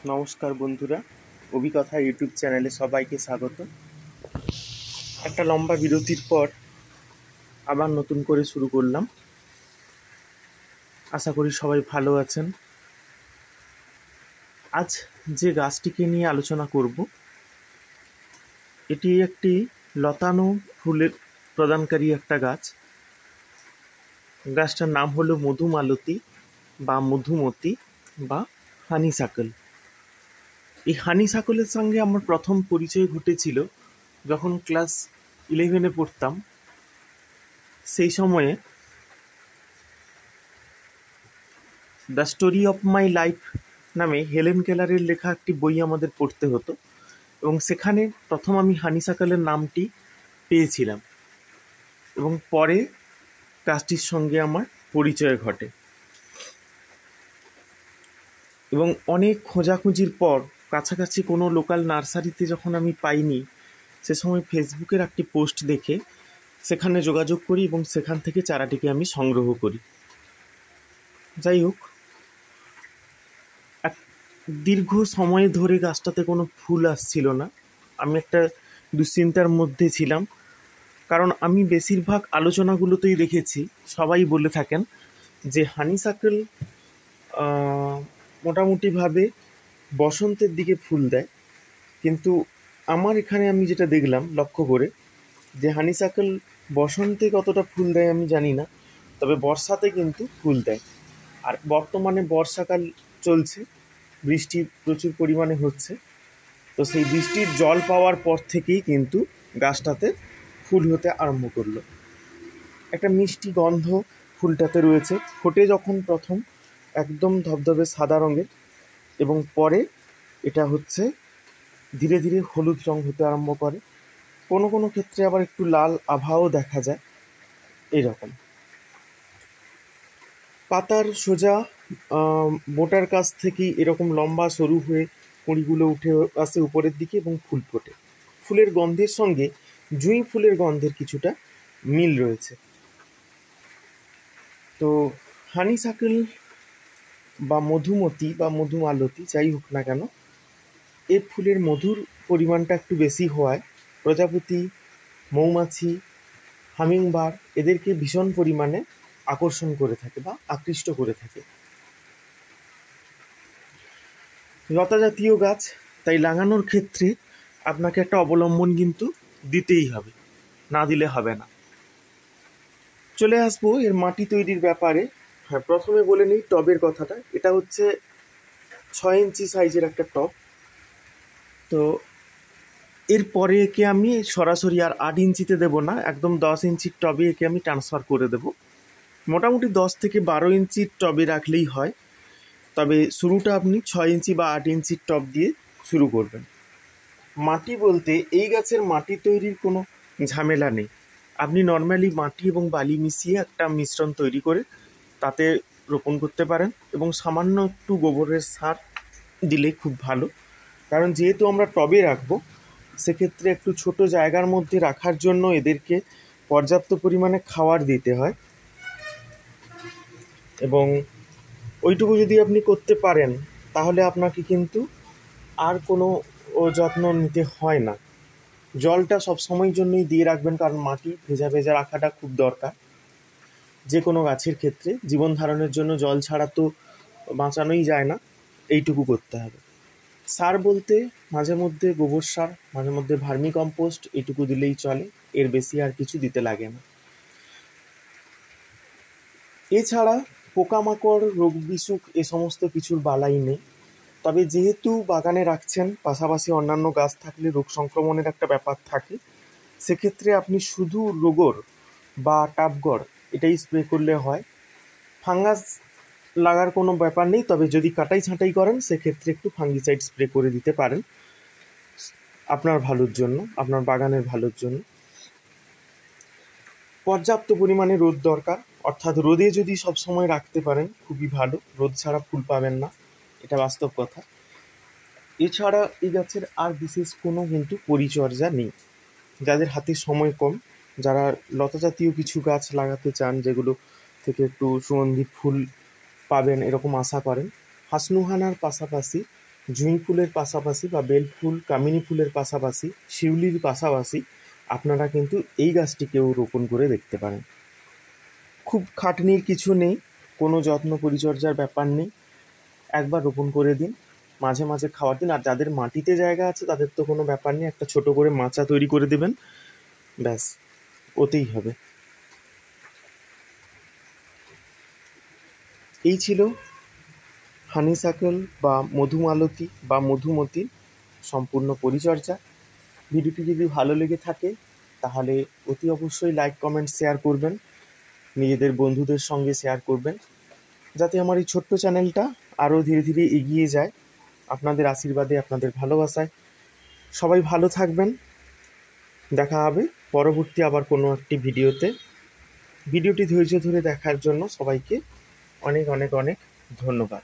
নমস্কার বন্ধুরা, অভিকথা ইউটিউব চ্যানেলে সবাইকে স্বাগত। একটা লম্বা বিরতির পর আবার নতুন করে শুরু করলাম। আশা করি সবাই ভালো আছেন। আজ যে গাছটিকে নিয়ে আলোচনা করব, এটি একটি লতানো ফুলের প্রদানকারী একটা গাছ। গাছটার নাম হলো মধুমালতী বা মধুমতি বা হানিসাকল। এই হানিসাকলের সঙ্গে আমার প্রথম পরিচয় ঘটেছিল যখন ক্লাস 11-এ পড়তাম। সেই সময়ে the story of my life নামে হেলেন কেলারের লেখা একটি বই আমাদের পড়তে হতো, এবং সেখানে প্রথম আমি হানিসাকলের নামটি পেয়েছিলাম এবং পরে গাছটির সঙ্গে আমার পরিচয় ঘটে। এবং অনেক খোঁজাখুঁজির পর কাছাকাছি কোনো লোকাল নার্সারিতে যখন আমি পাইনি, সে সময় ফেসবুকের একটি পোস্ট দেখে সেখানে যোগাযোগ করি এবং সেখান থেকে চারাটিকে আমি সংগ্রহ করি। যাই হোক, এক দীর্ঘ সময় ধরে গাছটাতে কোনো ফুল আসছিল না। আমি একটা দুশ্চিন্তার মধ্যে ছিলাম, কারণ আমি বেশিরভাগ আলোচনাগুলোতেই দেখেছি সবাই বলে থাকেন যে হানিসাকল মোটামুটিভাবে বসন্তের দিকে ফুল দেয়, কিন্তু আমার এখানে আমি যেটা দেখলাম লক্ষ্য করে, যে হানিসাকল বসন্তে কতটা ফুল দেয় আমি জানি না, তবে বর্ষাতে কিন্তু ফুল দেয়। আর বর্তমানে বর্ষাকাল চলছে, বৃষ্টি প্রচুর পরিমাণে হচ্ছে, তো সেই বৃষ্টির জল পাওয়ার পর থেকেই কিন্তু গাছটাতে ফুল হতে আরম্ভ করলো। একটা মিষ্টি গন্ধ ফুলটাতে রয়েছে। ফোটে যখন প্রথম একদম ধবধবে সাদা রঙের, এবং পরে এটা হচ্ছে ধীরে ধীরে হলুদ রং হতে আরম্ভ করে। কোনো কোনো ক্ষেত্রে আবার একটু লাল আভাও দেখা যায়। এইরকম পাতার সোজা বোটার কাছ থেকেই এরকম লম্বা সরু হয়ে কুঁড়িগুলো উঠে আসে উপরের দিকে এবং ফুল ফোটে। ফুলের গন্ধের সঙ্গে জুঁই ফুলের গন্ধের কিছুটা মিল রয়েছে। তো হানিসাকল বা মধুমতি বা মধুমালতী যাই হোক না কেন, এর ফুলের মধুর পরিমাণটা একটু বেশি হওয়ায় প্রজাপতি, মৌমাছি, হামিংবার্ড এদেরকে ভীষণ পরিমাণে আকর্ষণ করে থাকে বা আকৃষ্ট করে থাকে। লতা জাতীয় গাছ, তাই লাগানোর ক্ষেত্রে আপনাকে একটা অবলম্বন কিন্তু দিতেই হবে, না দিলে হবে না। চলে আসবো এর মাটি তৈরির ব্যাপারে। হ্যাঁ, প্রথমে বলে নিই টবের কথাটা। এটা হচ্ছে 6 ইঞ্চি সাইজের একটা টব। তো এরপরে একে আমি সরাসরি আর 8 ইঞ্চিতে দেবো না, একদম 10 ইঞ্চির টবে একে আমি ট্রান্সফার করে দেবো। মোটামুটি 10 থেকে 12 ইঞ্চির টবে রাখলেই হয়, তবে শুরুটা আপনি 6 ইঞ্চি বা 8 ইঞ্চির টব দিয়ে শুরু করবেন। মাটি বলতে এই গাছের মাটি তৈরির কোনো ঝামেলা নেই। আপনি নর্মালি মাটি এবং বালি মিশিয়ে একটা মিশ্রণ তৈরি করে তাতে রোপণ করতে পারেন, এবং সামান্য একটু গোবরের সার দিলে খুব ভালো। কারণ যেহেতু আমরা টবে রাখবো, সেক্ষেত্রে একটু ছোট জায়গার মধ্যে রাখার জন্য এদেরকে পর্যাপ্ত পরিমাণে খাবার দিতে হয়, এবং ওইটুকু যদি আপনি করতে পারেন তাহলে আপনাকে কিন্তু আর কোনো যত্ন নিতে হয় না। জলটা সবসময়ের জন্যই দিয়ে রাখবেন, কারণ মাটি ভেজা ভেজা রাখাটা খুব দরকার যে কোনো গাছের ক্ষেত্রে। জীবন ধারণের জন্য জল ছাড়া তো বাঁচানোই যায় না, এইটুকু করতে হবে। সার বলতে মাঝে মধ্যে গোবর সার, মাঝে মধ্যে ভার্মি কম্পোস্ট, এইটুকু দিলেই চলে, এর বেশি আর কিছু দিতে লাগে না। এছাড়া পোকামাকড়, রোগ বিসুখ এ সমস্ত কিছুর বালাই নেই। তবে যেহেতু বাগানে রাখছেন, পাশাপাশি অন্যান্য গাছ থাকলে রোগ সংক্রমণের একটা ব্যাপার থাকে, সেক্ষেত্রে আপনি শুধু রোগর বা টাবগড় এটাই স্প্রে করলে হয়। ফাঙ্গাস লাগার কোনো ব্যাপার নেই, তবে যদি কাটাই ছাঁটাই করেন সেক্ষেত্রে একটু ফাঙ্গিসাইড স্প্রে করে দিতে পারেন আপনার ভালোর জন্য, আপনার বাগানের ভালোর জন্য। পর্যাপ্ত পরিমাণে রোদ দরকার, অর্থাৎ রোদে যদি সবসময় রাখতে পারেন খুবই ভালো। রোদ ছাড়া ফুল পাবেন না, এটা বাস্তব কথা। এছাড়া এই গাছের আর বিশেষ কোনো কিন্তু পরিচর্যা নেই। যাদের হাতে সময় কম, যারা লতা জাতীয় কিছু গাছ লাগাতে চান যেগুলো থেকে একটু সুগন্ধি ফুল পাবেন এরকম আশা করেন, হাসনুহানার পাশাপাশি জুঁই ফুলের পাশাপাশি বা বেল ফুল, কামিনী ফুলের পাশাপাশি, শিউলির পাশাপাশি আপনারা কিন্তু এই গাছটিকেও রোপণ করে দেখতে পারেন। খুব খাটনির কিছু নেই, কোনো যত্ন পরিচর্যার ব্যাপার নেই, একবার রোপণ করে দিন, মাঝে মাঝে খাওয়ার দিন। আর যাদের মাটিতে জায়গা আছে তাদের তো কোনো ব্যাপার নেই, একটা ছোট করে মাচা তৈরি করে দেবেন, ব্যাস ওতেই হবে। এই ছিল হানিসাকেল বা মধুমালতী বা মধুমতি সম্পূর্ণ পরিচর্যা। ভিডিওটি যদি ভালো লেগে থাকে তাহলে অতি অবশ্যই লাইক, কমেন্ট, শেয়ার করবেন, নিজেদের বন্ধুদের সঙ্গে শেয়ার করবেন, যাতে আমার এই ছোট্ট চ্যানেলটা আরও ধীরে ধীরে এগিয়ে যায়। আপনাদের আশীর্বাদে, আপনাদের ভালোবাসায়। সবাই ভালো থাকবেন। দেখা হবে পরবর্তী আবার কোনো একটি ভিডিওতে। ভিডিওটি ধৈর্য ধরে দেখার জন্য সবাইকে অনেক অনেক অনেক ধন্যবাদ।